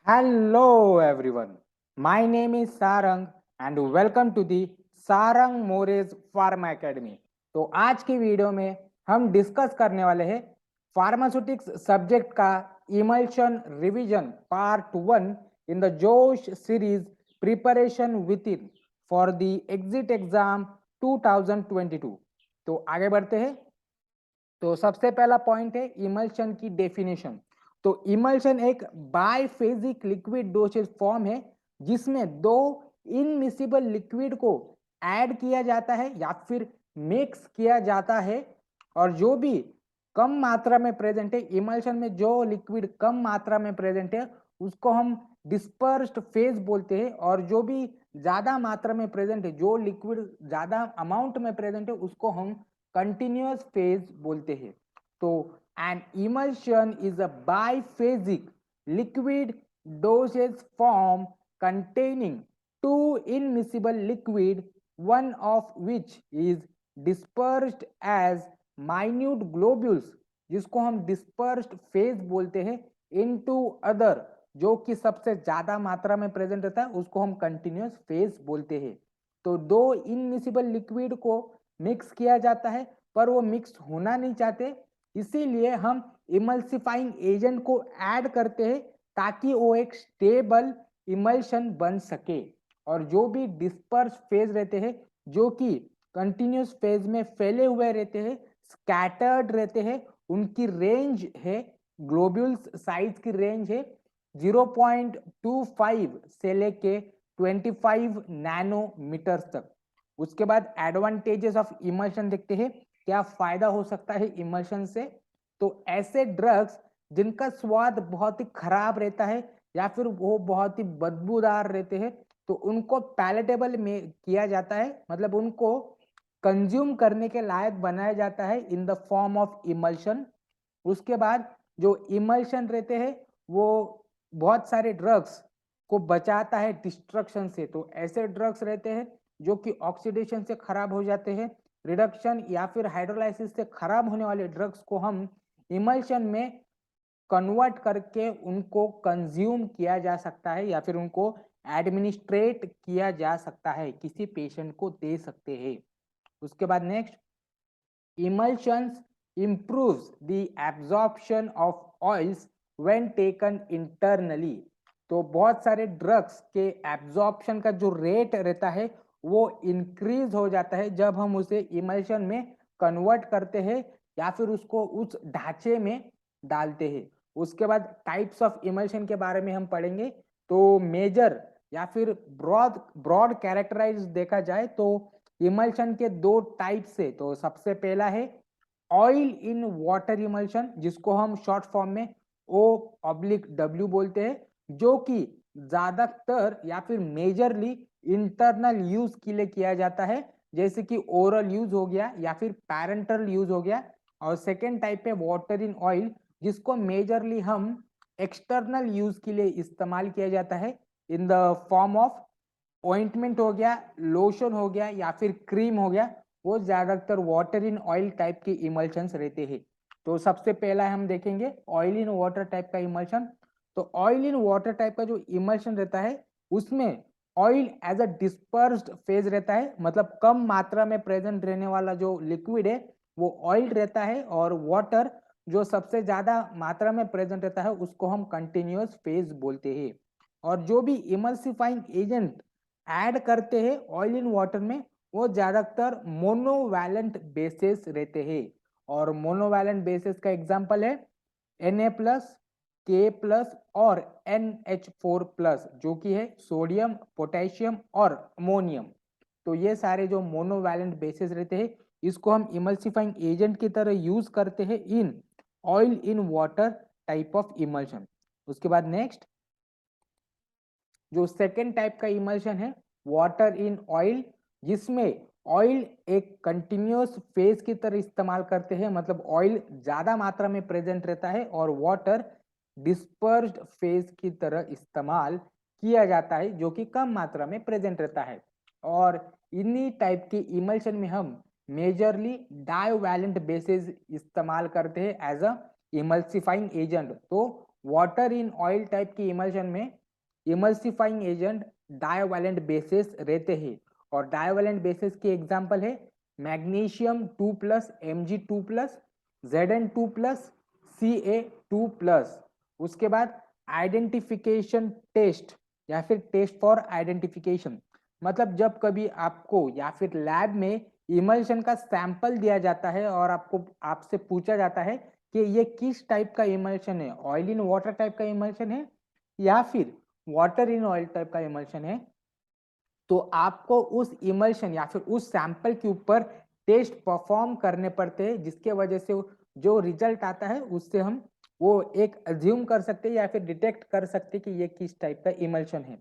Hello everyone. My name is Sarang and welcome to the Sarang Mores Pharma Academy. तो आज की video में हम डिस्कस करने वाले हैं फार्मास्यूटिक्स सब्जेक्ट का emulsion revision part 1 in the Josh series preparation with in for the exit exam 2022। तो आगे बढ़ते हैं। तो सबसे पहला पॉइंट है इमल्शन की डेफिनेशन। तो इमल्शन एक बाइफेजिक लिक्विड डोसेज फॉर्म है जिसमें दो इनमिसिबल लिक्विड को ऐड किया जाता है या फिर मिक्स किया जाता है, और जो भी कम मात्रा में प्रेजेंट है, इमल्शन में जो लिक्विड कम मात्रा में प्रेजेंट है उसको हम डिस्पर्स्ड फेज बोलते हैं, और जो भी ज्यादा मात्रा में प्रेजेंट है, जो लिक्विड ज्यादा अमाउंट में प्रेजेंट है, उसको हम कंटिन्यूअस फेज बोलते हैं। तो an emulsion is a biphasic liquid dosage form containing two immiscible liquid, one of which is dispersed as minute globules, जिसको हम dispersed phase बोलते हैं, into other, जो कि सबसे ज्यादा मात्रा में प्रेजेंट रहता है उसको हम कंटिन्यूअस फेज बोलते हैं। तो दो इनमिसिबल लिक्विड को मिक्स किया जाता है, पर वो मिक्स होना नहीं चाहते, इसीलिए हम इमल्सिफाइंग एजेंट को ऐड करते हैं ताकि वो एक स्टेबल इमल्शन बन सके। और जो भी डिस्पर्स फेज रहते हैं, जो कि कंटिन्यूस फेज में फैले हुए रहते हैं, स्कैटर्ड रहते हैं, उनकी रेंज है, ग्लोब्यूल्स साइज की रेंज है 0.25 से लेके 25 नैनोमीटर तक। उसके बाद एडवांटेजेस ऑफ इमल्शन देखते हैं, क्या फायदा हो सकता है इमल्शन से। तो ऐसे ड्रग्स जिनका स्वाद बहुत ही खराब रहता है या फिर वो बहुत ही बदबूदार रहते हैं, तो उनको पैलेटेबल में किया जाता है, मतलब उनको कंज्यूम करने के लायक बनाया जाता है in the form of emulsion. उसके बाद जो इमल्शन रहते हैं वो बहुत सारे ड्रग्स को बचाता है डिस्ट्रक्शन से। तो ऐसे ड्रग्स रहते हैं जो कि ऑक्सीडेशन से खराब हो जाते हैं, रिडक्शन या फिर हाइड्रोलाइसिस से खराब होने वाले ड्रग्स को हम इमल्शन में कन्वर्ट करके उनको कंज्यूम किया जा सकता है या फिर उनको एडमिनिस्ट्रेट किया जा सकता है, किसी पेशेंट को दे सकते हैं। उसके बाद next, emulsions improves the absorption of oils when taken internally। तो बहुत सारे ड्रग्स के एब्जॉर्प्शन का जो रेट रहता है वो इंक्रीज हो जाता है जब हम उसे इमल्शन में कन्वर्ट करते हैं या फिर उसको उस ढांचे में डालते हैं। उसके बाद टाइप्स ऑफ इमल्शन के बारे में हम पढ़ेंगे। तो मेजर या फिर ब्रॉड ब्रॉड कैरेक्टराइज देखा जाए तो इमल्शन के दो टाइप से, तो सबसे पहला है ऑयल इन वाटर इमल्शन, जिसको हम शॉर्ट फॉर्म में O/W बोलते हैं, जो कि ज्यादातर या फिर मेजरली इंटरनल यूज के लिए किया जाता है, जैसे कि ओरल यूज हो गया या फिर पैरेंटल यूज हो गया। और सेकेंड टाइप है वाटर इन ऑयल, जिसको मेजरली हम एक्सटर्नल यूज के लिए इस्तेमाल किया जाता है in the form of ointment हो गया, लोशन हो गया या फिर क्रीम हो गया। वो ज्यादातर वाटर इन ऑयल टाइप के इमल्शंस रहते हैं। तो सबसे पहला हम देखेंगे ऑयल इन वाटर टाइप का इमल्शन। तो ऑयल इन वाटर टाइप का जो इमल्शन रहता है उसमें oil as a dispersed phase रहता है, मतलब कम मात्रा में प्रेजेंट रहने वाला जो लिक्विड है वो ऑयल रहता है, और वाटर जो सबसे ज्यादा मात्रा में प्रेजेंट रहता है उसको हम कंटिन्यूअस फेज बोलते हैं। और जो भी इमल्सिफाइंग एजेंट ऐड करते हैं ऑयल इन वाटर में वो ज्यादातर मोनोवैलेंट बेसिस रहते हैं। और मोनोवैलेंट बेसिस का एग्जांपल है Na+, K+ और NH4+, जो कि है सोडियम, पोटेशियम और अमोनियम। तो ये सारे जो मोनोवैलेंट बेसिस रहते हैं इसको हम इमल्सिफाइंग एजेंट की तरह यूज करते हैं in oil in water type of emulsion. उसके बाद नेक्स्ट, जो सेकेंड टाइप का इमल्शन है वाटर इन ऑयल, जिसमें ऑयल एक कंटिन्यूअस फेज की तरह इस्तेमाल करते हैं, मतलब ऑयल ज्यादा मात्रा में प्रेजेंट रहता है और वाटर डिस्पर्स्ड फेज की तरह इस्तेमाल किया जाता है जो कि कम मात्रा में प्रेजेंट रहता है। और इन्हीं टाइप के इमल्शन में हम मेजरली डाइवैलेंट बेसिस इस्तेमाल करते हैं एज अ इमल्सिफाइंग एजेंट। तो वाटर इन ऑयल टाइप की इमल्शन में इमल्सिफाइंग एजेंट डाइवैलेंट बेसिस रहते हैं, और डाइवैलेंट बेसिस की एग्जांपल है मैग्नीशियम 2+, Mg2+, Zn2+, Ca2+। उसके बाद आइडेंटिफिकेशन टेस्ट या फिर टेस्ट फॉर आइडेंटिफिकेशन, मतलब जब कभी आपको या फिर लैब में इमल्शन का सैंपल दिया जाता है और आपसे पूछा जाता है कि ये किस टाइप का इमल्शन है, ऑयल इन वाटर टाइप का इमल्शन है या फिर वाटर इन ऑयल टाइप का इमल्शन है, तो आपको उस इमल्शन या फिर उस सैंपल के ऊपर टेस्ट परफॉर्म करने पड़ते हैं, जिसके वजह से जो रिजल्ट आता है उससे हम वो एक अज्यूम कर सकते हैं या फिर डिटेक्ट कर सकते हैं कि ये किस टाइप का इमल्शन है।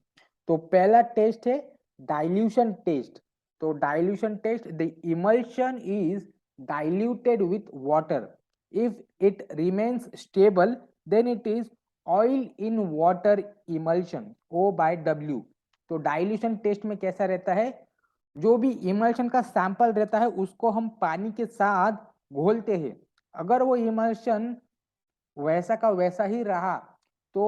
तो पहला टेस्ट है डाइल्यूशन टेस्ट। तो dilution test, the emulsion is diluted with water, if it remains stable then it is oil in water emulsion, O/W। तो डाइल्यूशन टेस्ट में कैसा रहता है, जो भी इमल्शन का सैंपल रहता है उसको हम पानी के साथ घोलते हैं। अगर वो इमल्शन वैसा का वैसा ही रहा तो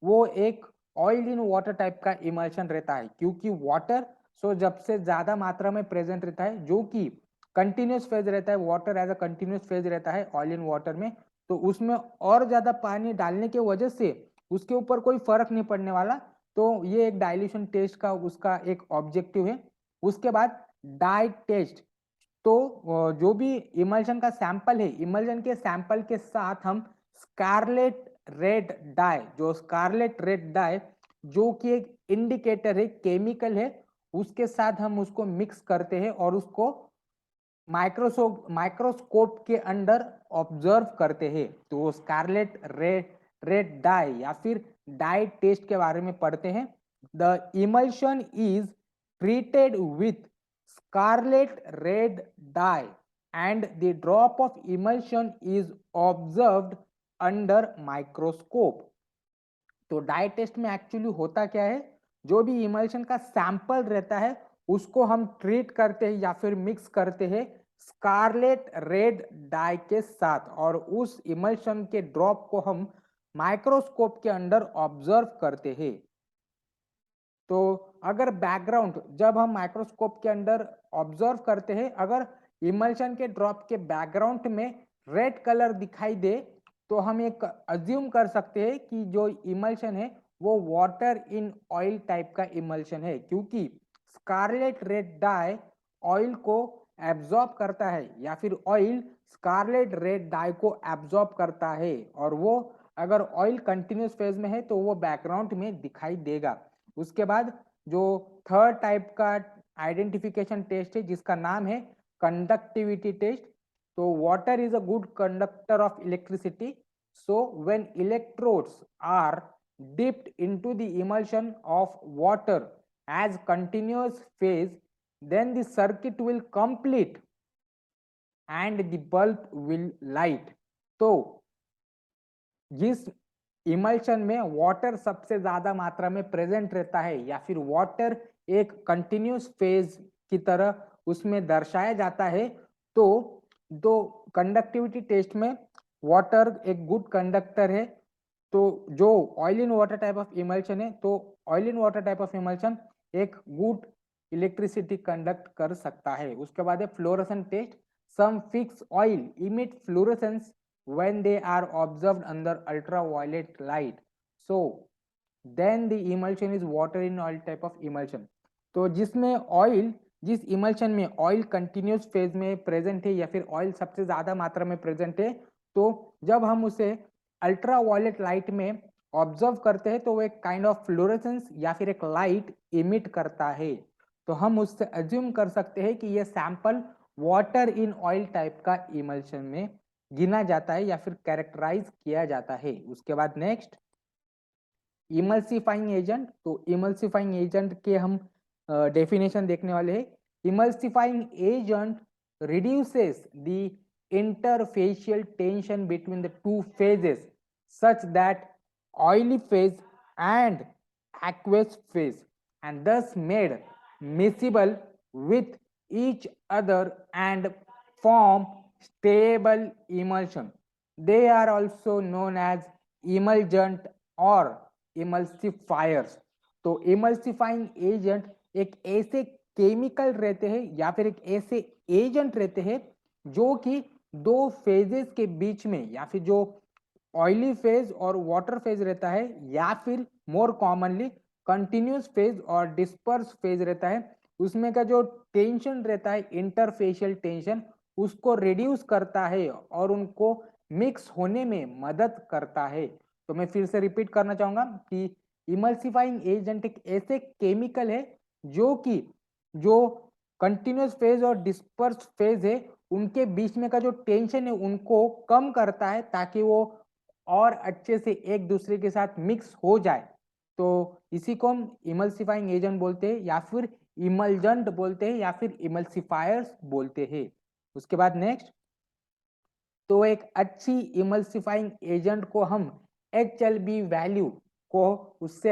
वो एक ऑयल इन वाटर टाइप का इमल्शन रहता है, क्योंकि वाटर जब से ज्यादा मात्रा में प्रेजेंट रहता है, जो कि कंटिन्यूस फेज रहता है, water as a continuous phase रहता है ऑयल इन वाटर में, तो उसमें और ज्यादा पानी डालने की वजह से उसके ऊपर कोई फर्क नहीं पड़ने वाला। तो ये एक डाइल्यूशन टेस्ट का उसका एक ऑब्जेक्टिव है। उसके बाद डाई टेस्ट, तो जो भी इमल्शन का सैंपल है, इमल्शन के सैंपल के साथ हम स्कारलेट रेड डाई, जो स्कारलेट रेड डाई जो कि एक इंडिकेटर है, केमिकल है, उसके साथ हम उसको मिक्स करते हैं और उसको माइक्रोस्कोप के अंदर ऑब्जर्व करते हैं। तो वो स्कारलेट रेड डाई या फिर डाई टेस्ट के बारे में पढ़ते हैं। The emulsion is treated with scarlet red dye and the drop of emulsion is observed under microscope। तो डाई टेस्ट में एक्चुअली होता क्या है, जो भी इमल्शन का सैंपल रहता है उसको हम ट्रीट करते हैं या फिर मिक्स करते हैं स्कारलेट रेड डाई के साथ, और उस इमल्शन के ड्रॉप को हम माइक्रोस्कोप के अंदर ऑब्जर्व करते हैं। तो अगर बैकग्राउंड जब हम माइक्रोस्कोप के अंदर ऑब्जर्व करते हैं, अगर इमल्शन के ड्रॉप के बैकग्राउंड में रेड कलर दिखाई दे, तो हम एक अज्यूम कर सकते हैं कि जो इमल्शन है वो वाटर इन ऑयल टाइप का इमल्शन है, क्योंकि स्कारलेट रेड डाई ऑयल को एब्जॉर्ब करता है या फिर ऑयल स्कारलेट रेड डाई को एब्जॉर्ब करता है, और वो अगर ऑयल कंटिन्यूस फेज में है तो वो बैकग्राउंड में दिखाई देगा। उसके बाद जो थर्ड टाइप का आइडेंटिफिकेशन टेस्ट है जिसका नाम है कंडक्टिविटी टेस्ट। तो water is a good conductor of electricity, so when electrodes are dipped into the emulsion of water as continuous phase, then the circuit will complete and the bulb will light। तो जिस emulsion में water सबसे ज्यादा मात्रा में present रहता है या फिर वाटर एक कंटिन्यूस फेज की तरह उसमें दर्शाया जाता है, तो दो कंडक्टिविटी टेस्ट में वाटर एक गुड कंडक्टर है। तो जो oil in water type of emulsion है, तो oil in water type of emulsion एक गुड इलेक्ट्रिसिटी कंडक्ट कर सकता है। उसके बाद है fluorescent test. Some fixed oil emit fluorescence when they are observed under ultraviolet light, so then the emulsion is water in oil type of emulsion। तो जिसमें oil, जिस इमल्शन में ऑयल कंटिन्यूस फेज में प्रेजेंट है या फिर oil सबसे ज्यादा मात्रा में प्रेजेंट है, तो जब हम उसे अल्ट्रावायलेट लाइट में ऑब्जर्व करते हैं तो वो एक काइंड ऑफ फ्लोरेसेंस या फिर एक लाइट इमिट करता है। तो हम उससे अज्यूम कर सकते हैं कि ये sample water in oil type का इमल्शन में गिना जाता है या फिर कैरेक्टराइज किया जाता है। उसके बाद नेक्स्ट इमल्सिफाइंग एजेंट। तो इमल्सिफाइंग एजेंट के हम डेफिनेशन देखने वाले हैं। Emulsifying agent reduces the interfacial tension between the two phases such that oily phase and aqueous phase and thus made miscible with each other and form stable emulsion. They are also known as इमल्जेंट और emulsifiers. तो emulsifying agent एक ऐसे chemical रहते हैं या फिर एक ऐसे एजेंट रहते हैं जो कि दो फेजेस के बीच में, या फिर जो ऑयली फेज और वाटर फेज रहता है, या फिर मोर कॉमनली कंटिन्यूस फेज और डिस्पर्स फेज रहता है, उसमें का जो टेंशन रहता है, इंटरफेशियल टेंशन, उसको रिड्यूस करता है और उनको मिक्स होने में मदद करता है। तो मैं फिर से रिपीट करना चाहूंगा कि इमल्सिफाइंग एजेंट एक ऐसे केमिकल है जो कि जो कंटिन्यूस फेज और डिस्पर्स फेज है उनके बीच में का जो टेंशन है उनको कम करता है, ताकि वो और अच्छे से एक दूसरे के साथ मिक्स हो जाए। तो इसी को हम इमल्सिफाइंग एजेंट बोलते हैं, या फिर इमल्जेंट बोलते हैं, या फिर इमल्सिफायर्स बोलते हैं। उसके बाद नेक्स्ट, तो एक अच्छी इमल्सिफाइंग एजेंट को हम HLB वैल्यू को उससे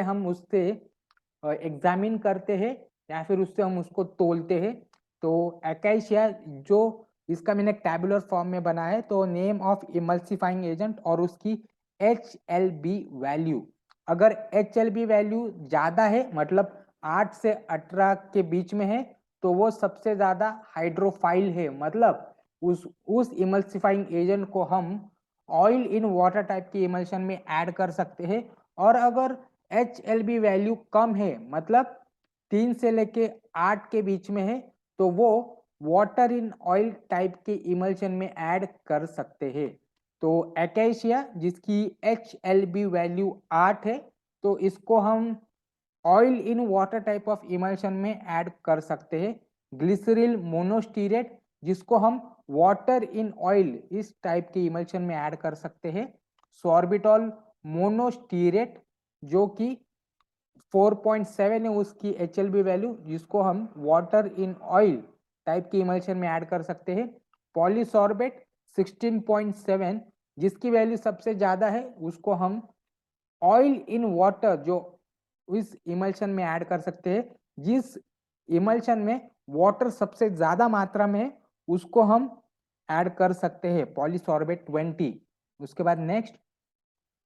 एग्जामिन करते हैं, या फिर उससे हम उसको तोलते हैं। तो एकाइशिया जो इसका मैंने टैबुलर फॉर्म में बना है, तो नेम ऑफ इमल्सिफाइंग एजेंट और उसकी HLB वैल्यू, अगर HLB वैल्यू ज्यादा है मतलब 8 से 18 के बीच में है, तो वो सबसे ज्यादा हाइड्रोफाइल है, मतलब उस इमल्सिफाइंग एजेंट को हम ऑयल इन वाटर टाइप की इमल्शन में ऐड कर सकते हैं। और अगर HLB वैल्यू कम है मतलब 3 से लेके 8 के बीच में है, तो वो वाटर इन ऑयल टाइप के इमल्शन में ऐड कर सकते हैं। तो एकेशिया जिसकी HLB वैल्यू 8 है, तो इसको हम oil in water type of emulsion में ऐड कर सकते हैं। ग्लिसरील मोनोस्टीरेट जिसको हम वाटर इन ऑयल इस टाइप के इमल्शन में ऐड कर सकते हैं। सॉर्बिटॉल मोनोस्टीरेट जो कि 4.7 है उसकी HLB वैल्यू, जिसको हम वाटर इन ऑयल टाइप की इमल्शन में ऐड कर सकते हैं। पॉलीसॉर्बेट 16.7 जिसकी वैल्यू सबसे ज्यादा है, उसको हम ऑयल इन वाटर जो इस इमल्शन में ऐड कर सकते हैं। जिस इमल्शन में वाटर सबसे ज्यादा मात्रा में है उसको हम ऐड कर सकते हैं, पॉलीसॉर्बेट 20। उसके बाद नेक्स्ट,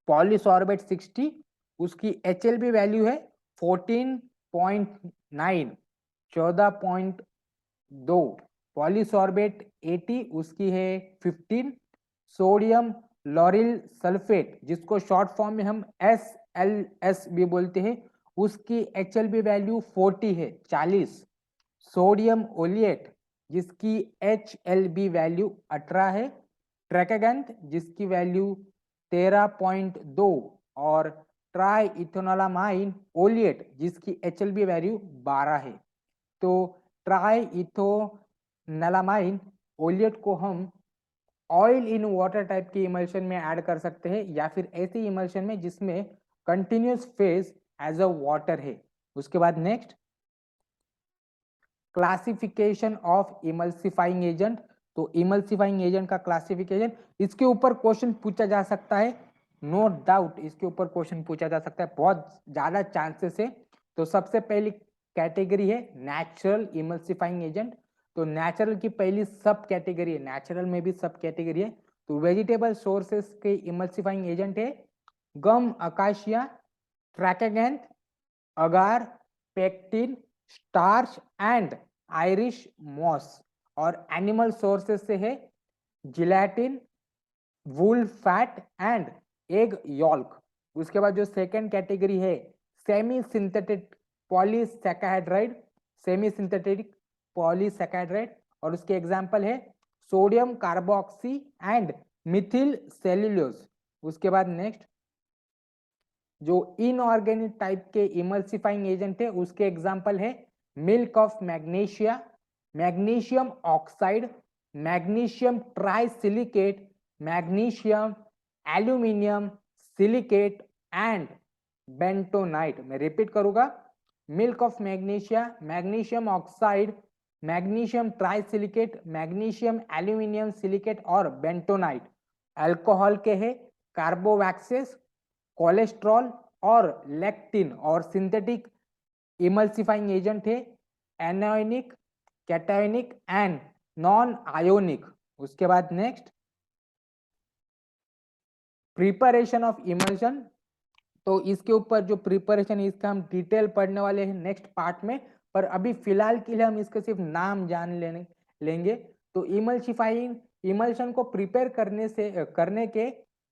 पॉलीसॉर्बेट 60 उसकी HLB वैल्यू है 14.9, 14.2। पॉलीसॉर्बेट 80 उसकी है 15। सोडियम लॉरिल सल्फेट जिसको शॉर्ट फॉर्म में हम SLS भी बोलते हैं, उसकी HLB वैल्यू 40 है, 40। सोडियम ओलिएट जिसकी HLB वैल्यू 18 है। ट्रैकेगैंथ जिसकी वैल्यू 13.2 और ट्राई इथोनोलामाइन ओलिएट जिसकी HLB वैल्यू 12 है। तो ट्राई इथोनोलामाइन ओलिएट को हम ऑयल इन वाटर टाइप की इमल्शन में ऐड कर सकते हैं, या फिर ऐसी इमल्शन में जिसमें continuous phase as a water है। उसके बाद next, classification of emulsifying agent. तो इमल्सिफाइंग एजेंट का क्लासिफिकेशन, इसके ऊपर क्वेश्चन पूछा जा सकता है, नो डाउट इसके ऊपर क्वेश्चन पूछा जा सकता है, बहुत ज्यादा चांसेस है। तो सबसे पहली कैटेगरी है नेचुरल इमल्सिफाइंग एजेंट। तो नेचुरल की पहली सब कैटेगरी है, नेचुरल में भी सब कैटेगरी है। तो वेजिटेबल सोर्सेस के इमल्सिफाइंग एजेंट है gum acacia, tragacanth, agar, pectin, starch and Irish moss. और एनिमल सोर्सेस से है gelatin, wool fat and egg yolk. उसके बाद जो सेकेंड कैटेगरी है semi synthetic polysaccharide, semi synthetic polysaccharide, और उसके एग्जांपल है sodium carboxy and methyl cellulose. उसके बाद नेक्स्ट, जो इनऑर्गेनिक टाइप के इमल्सिफाइंग एजेंट है उसके एग्जांपल है milk of magnesia, magnesium oxide, magnesium trisilicate, magnesium aluminium silicate and bentonite. मैं रिपीट करूंगा, milk of magnesia, magnesium oxide, magnesium trisilicate, magnesium aluminium silicate और बेंटोनाइट। अल्कोहल के है कार्बोवैक्सेस, कोलेस्ट्रॉल और लेक्टिन। और सिंथेटिक इमल्सिफाइंग एजेंट है anionic, cationic and non ionic. उसके बाद नेक्स्ट, प्रिपरेशन ऑफ इमल्शन, तो इसके ऊपर जो प्रिपरेशन है इसका हम डिटेल पढ़ने वाले हैं नेक्स्ट पार्ट में, पर अभी फिलहाल के लिए हम इसके सिर्फ नाम जान लेंगे। तो इमल्सिफाइंग, इमल्शन को प्रिपेयर करने के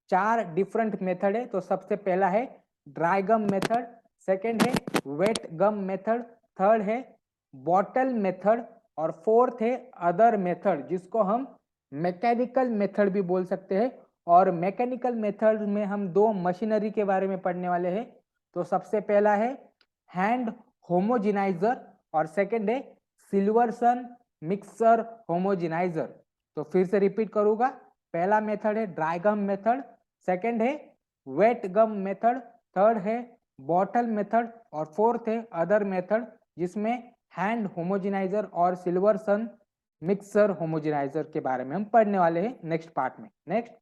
4 डिफरेंट मेथड है। तो सबसे पहला है ड्राई गम मेथड, सेकेंड है वेट गम मेथड, थर्ड है बॉटल मेथड, और फोर्थ है अदर मेथड, जिसको हम मैकेनिकल मेथड भी बोल सकते हैं। और मैकेनिकल मेथड में हम 2 मशीनरी के बारे में पढ़ने वाले हैं। तो सबसे पहला है हैंड होमोजेनाइजर और सेकंड है सिल्वर्सन मिक्सर होमोजेनाइजर। तो फिर से रिपीट करूंगा, पहला मेथड है ड्राई गम मेथड, सेकंड है वेट गम मेथड, थर्ड है बॉटल मेथड और फोर्थ है अदर मेथड, जिसमें हैंड होमोजेनाइजर और सिल्वर्सन मिक्सर होमोजेनाइजर के बारे में हम पढ़ने वाले हैं नेक्स्ट पार्ट में। Next,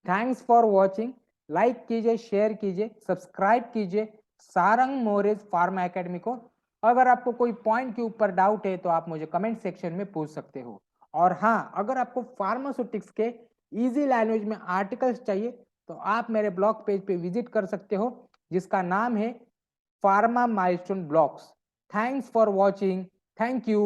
thanks for watching. Like कीजिए, शेयर कीजिए, सब्सक्राइब कीजिए सारंग मोरेज फार्मा एकेडमी को। अगर आपको कोई पॉइंट के ऊपर डाउट है तो आप मुझे कमेंट सेक्शन में पूछ सकते हो। और हाँ, अगर आपको फार्मास्यूटिक्स के इजी लैंग्वेज में आर्टिकल्स चाहिए तो आप मेरे ब्लॉग पेज पे विजिट कर सकते हो, जिसका नाम है pharma milestone blogs. Thanks for watching, thank you.